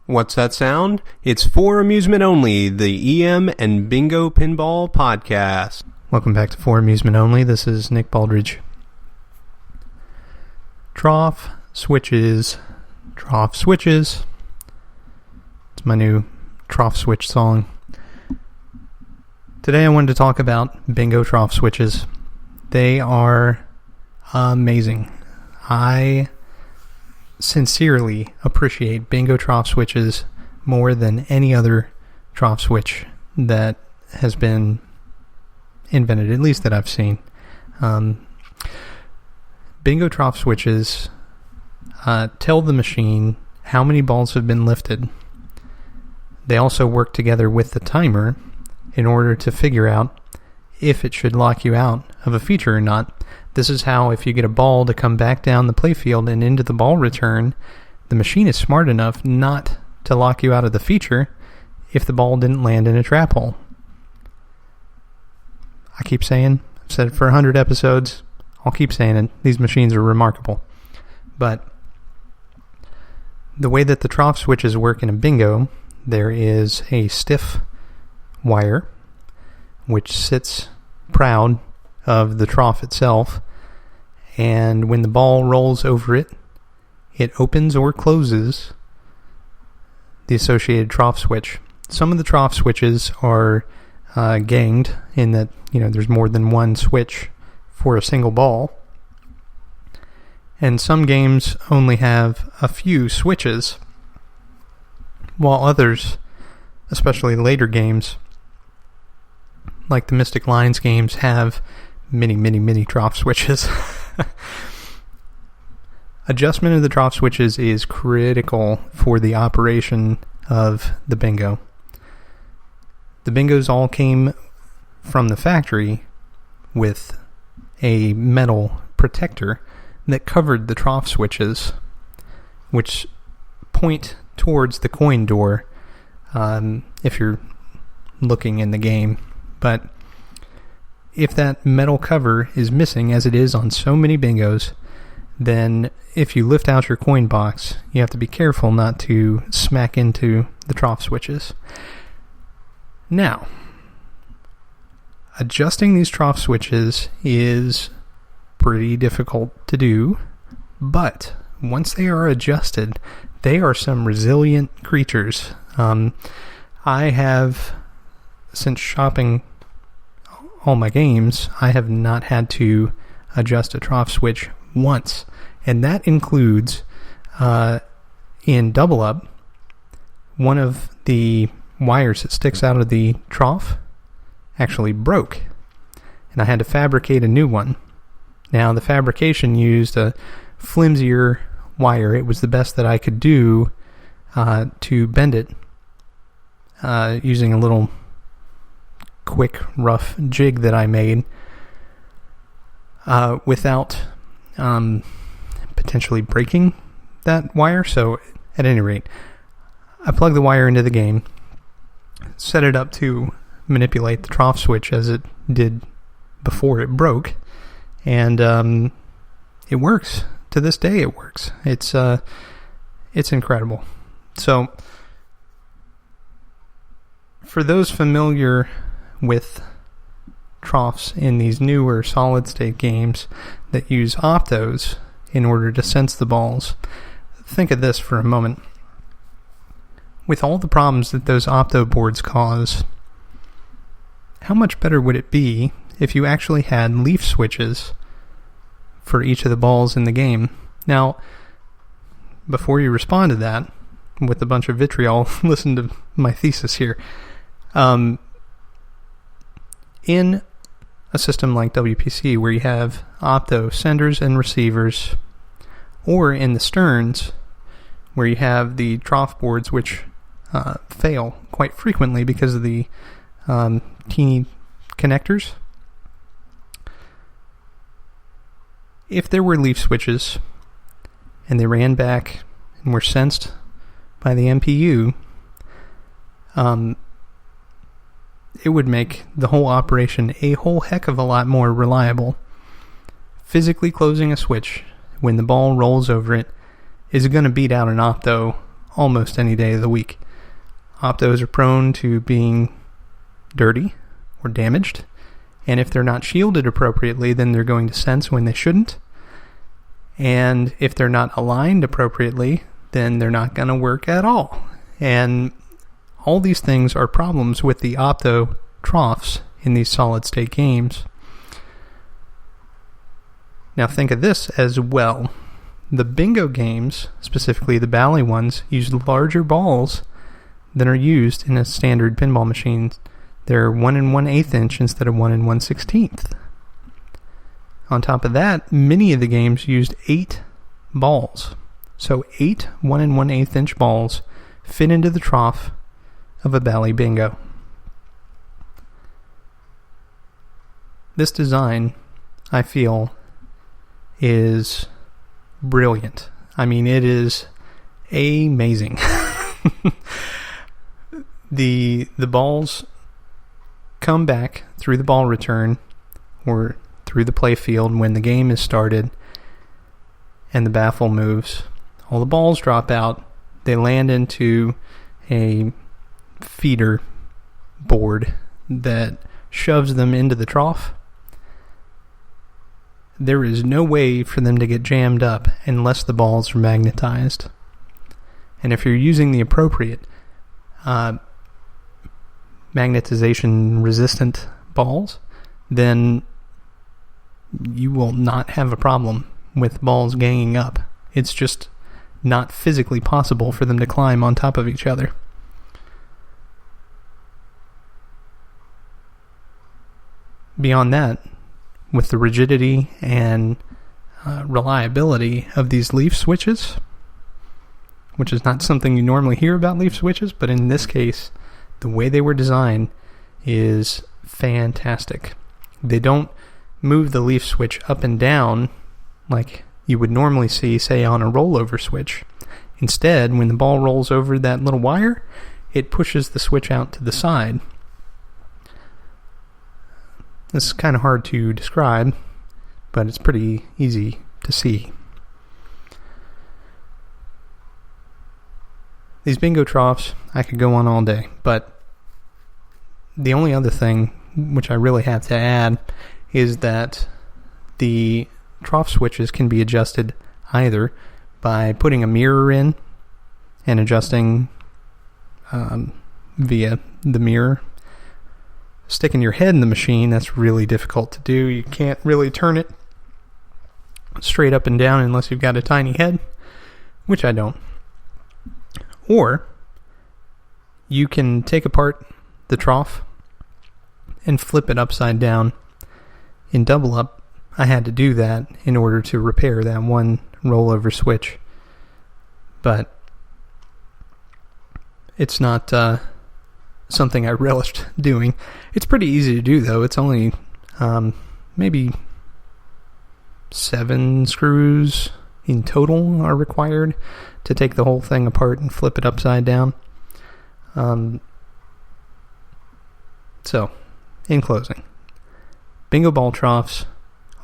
What's that sound? It's for amusement only, the EM and Bingo Pinball Podcast. Welcome back to For Amusement Only. This is Nick Baldridge. Trough switches. It's my new trough switch song. Today I wanted to talk about bingo trough switches. They are amazing. I sincerely appreciate bingo trough switches more than any other trough switch that has been invented, at least that I've seen. Bingo trough switches tell the machine how many balls have been lifted. They also work together with the timer in order to figure out if it should lock you out of a feature or not. This is how, if you get a ball to come back down the playfield and into the ball return, the machine is smart enough not to lock you out of the feature if the ball didn't land in a trap hole. I keep saying, I've said it for 100 episodes, I'll keep saying it, these machines are remarkable. But the way that the trough switches work in a bingo, there is a stiff wire which sits proud of the trough itself, and when the ball rolls over it, it opens or closes the associated trough switch. Some of the trough switches are ganged in that, there's more than one switch for a single ball, and some games only have a few switches, while others, especially later games like the Mystic Lines games, have many trough switches. Adjustment of the trough switches is critical for the operation of the bingo. The bingos all came from the factory with a metal protector that covered the trough switches, which point towards the coin door if you're looking in the game. But if that metal cover is missing, as it is on so many bingos, then if you lift out your coin box, you have to be careful not to smack into the trough switches. Now, adjusting these trough switches is pretty difficult to do, but once they are adjusted, they are some resilient creatures. I have, since shopping all my games, I have not had to adjust a trough switch once, and that includes in Double Up, one of the wires that sticks out of the trough actually broke, and I had to fabricate a new one. Now, the fabrication used a flimsier wire. It was the best that I could do to bend it using a little quick, rough jig that I made without potentially breaking that wire. So, at any rate, I plugged the wire into the game, set it up to manipulate the trough switch as it did before it broke, and it works. To this day, it works. It's incredible. So, for those familiar with troughs in these newer solid-state games that use optos in order to sense the balls, think of this for a moment. With all the problems that those opto boards cause, how much better would it be if you actually had leaf switches for each of the balls in the game? Now, before you respond to that with a bunch of vitriol, listen to my thesis here. In a system like WPC, where you have opto senders and receivers, or in the sterns, where you have the trough boards which fail quite frequently because of the teeny connectors, if there were leaf switches and they ran back and were sensed by the MPU, it would make the whole operation a whole heck of a lot more reliable. Physically closing a switch when the ball rolls over it is going to beat out an opto almost any day of the week. Optos are prone to being dirty or damaged, and if they're not shielded appropriately, then they're going to sense when they shouldn't. And if they're not aligned appropriately, then they're not going to work at all. And all these things are problems with the opto troughs in these solid-state games. Now think of this as well. The bingo games, specifically the Bally ones, use larger balls than are used in a standard pinball machine. They're 1 1/8 inch instead of 1 1/16. On top of that, many of the games used 8 balls. So 8 1 1/8 inch balls fit into the trough of a Bally Bingo. This design, I feel, is brilliant. I mean, it is amazing. The balls come back through the ball return or through the play field when the game is started and the baffle moves. All the balls drop out. They land into a feeder board that shoves them into the trough. There is no way for them to get jammed up unless the balls are magnetized. And if you're using the appropriate magnetization resistant balls, then you will not have a problem with balls ganging up. It's just not physically possible for them to climb on top of each other. Beyond that, with the rigidity and reliability of these leaf switches, which is not something you normally hear about leaf switches, but in this case, the way they were designed is fantastic. They don't move the leaf switch up and down like you would normally see, say, on a rollover switch. Instead, when the ball rolls over that little wire, it pushes the switch out to the side. This is kind of hard to describe, but it's pretty easy to see. These bingo troughs, I could go on all day, but the only other thing which I really have to add is that the trough switches can be adjusted either by putting a mirror in and adjusting via the mirror. Sticking your head in the machine, that's really difficult to do. You can't really turn it straight up and down unless you've got a tiny head, which I don't. Or you can take apart the trough and flip it upside down in double up. I had to do that in order to repair that one rollover switch, but it's not something I relished doing. It's pretty easy to do, though. It's only maybe 7 screws in total are required to take the whole thing apart and flip it upside down. So, in closing, bingo ball troughs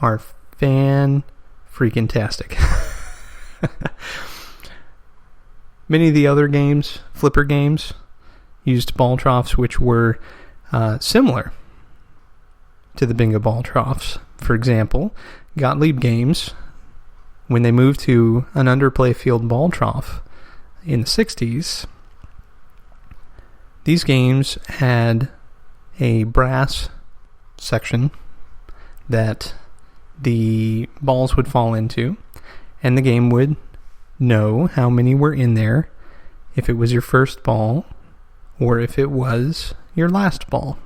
are fan-freaking-tastic. Many of the other games, flipper games, used ball troughs which were similar to the bingo ball troughs. For example, Gottlieb games, when they moved to an underplay field ball trough in the 60s, these games had a brass section that the balls would fall into, and the game would know how many were in there if it was your first ball or if it was your last ball.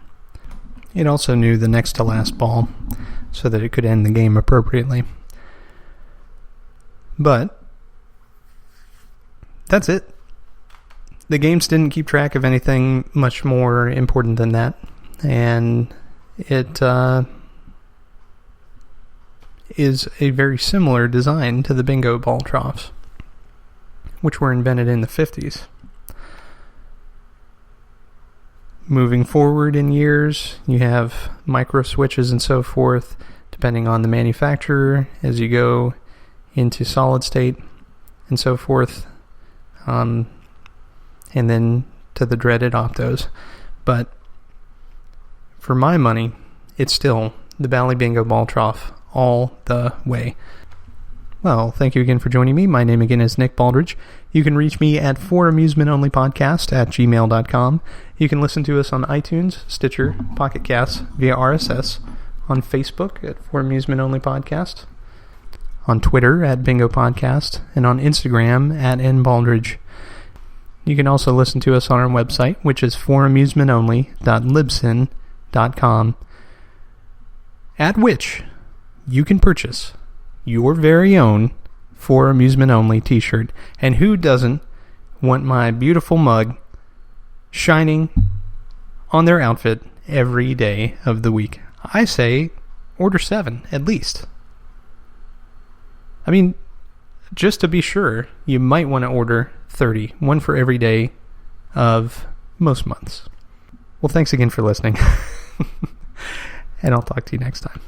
It also knew the next to last ball so that it could end the game appropriately. But that's it. The games didn't keep track of anything much more important than that, and it is a very similar design to the bingo ball troughs, which were invented in the 50s. Moving forward in years, you have micro switches and so forth, depending on the manufacturer, as you go into solid state and so forth. and then to the dreaded Optos. But for my money, it's still the Bally Bingo ball trough all the way. Well, thank you again for joining me. My name again is Nick Baldridge. You can reach me at foramusementonlypodcast@gmail.com. You can listen to us on iTunes, Stitcher, Pocket Casts, via RSS, on Facebook at For Amusement Only Podcast, on Twitter at Bingo Podcast, and on Instagram at nbaldridge. You can also listen to us on our website, which is foramusementonly.libsyn.com, at which you can purchase your very own For Amusement Only t-shirt. And who doesn't want my beautiful mug shining on their outfit every day of the week? I say order 7 at least. I mean, just to be sure, you might want to order 30, one for every day of most months. Well, thanks again for listening, and I'll talk to you next time.